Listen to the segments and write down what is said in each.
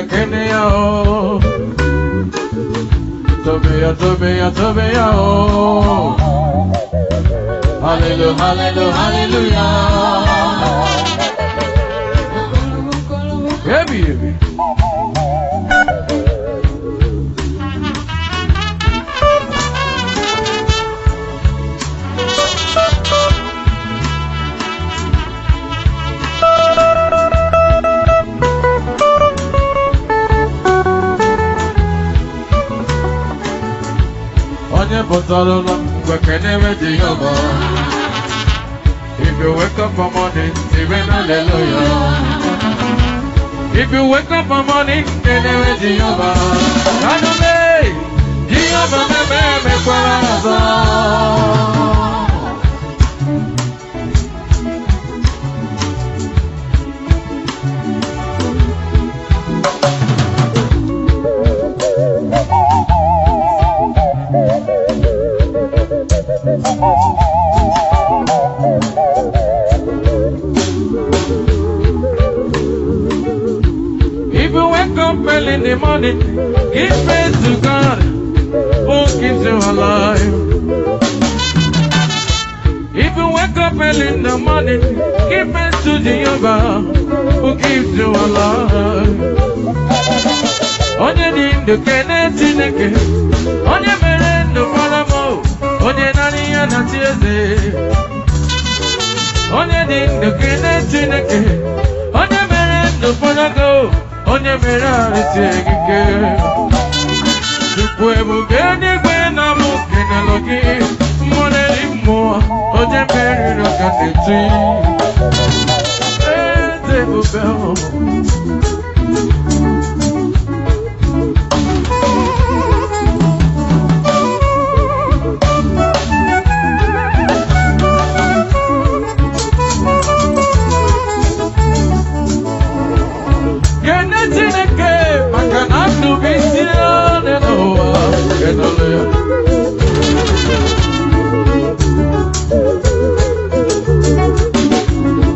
Kenya, oh. Tobia, oh. Hallelujah, hallelujah, hallelujah. Baby. If you wake up for morning, even hallelujah. If you wake up for morning, then Jehovah. Jehovah, me If you wake up early in the morning, give praise to God who keeps you alive. If you wake up early in the morning, give praise to Jehovah who keeps you alive. Onye di ndu kene Chineke, onye mere ndu faramo, onye nani ya na chieze. Onye di ndu kene Chineke, onye mere ndu faramo, onye mere arịsị ekike. Chukwu ebube eluigwe na mụ kenelu gị, mmụọ na-eri mmụọ, onye meriri ọka na-eti. Eze ebube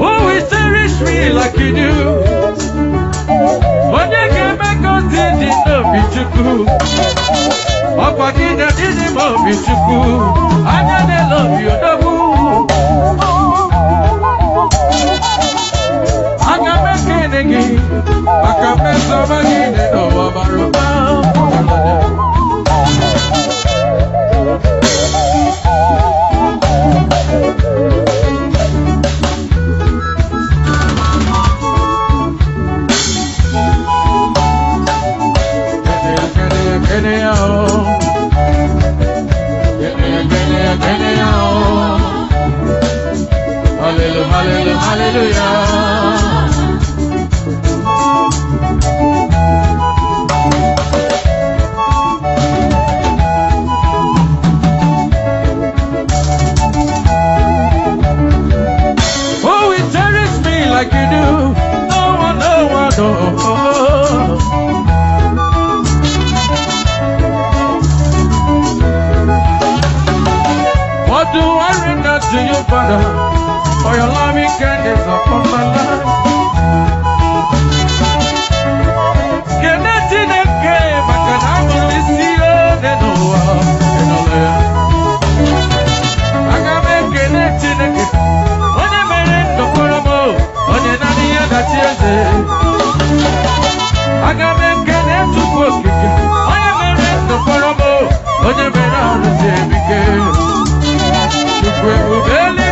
oh, he cherish me like you do. When you can make us did no be chuku. Papa didn't be chuku. I never love you, double. I can make it again. I can make somebody that know about. Hallelujah, hallelujah, hallelujah. Oh, it cherishes me like you do. No one, no. What do I render to you, Father, for your loving kindness upon my life? Can I see the game? I can only see you. I can make it in the game. When you made it, no problem. When you're not here, that's it. I can make it to work. When you made it, no problem. When you made it, that's it. We're really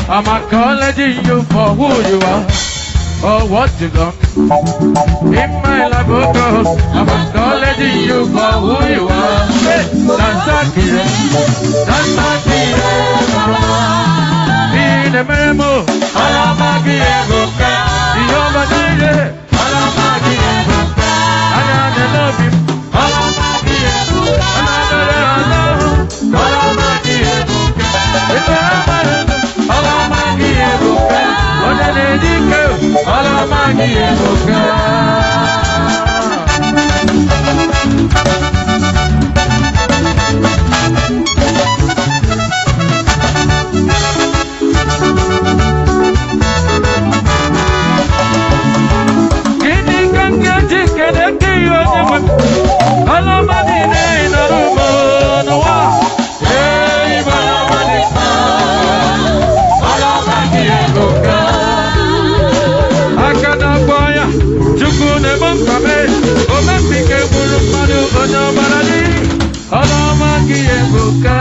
I'm acknowledging you for who you are, or what you done in my life, oh God. I'm acknowledging you for who you are. Dansakire, dansakire, in the memo, alamagi egoka, Jehovah Jireh, alamagi egoka, I love him, alamagi egoka, alamagi egoka, alamagi egoka, alamagi egoka. Chukwu na-ebo mkpame, omempike gburu mmadụ onye ọbara dị. Ọlụọma gị ebuka.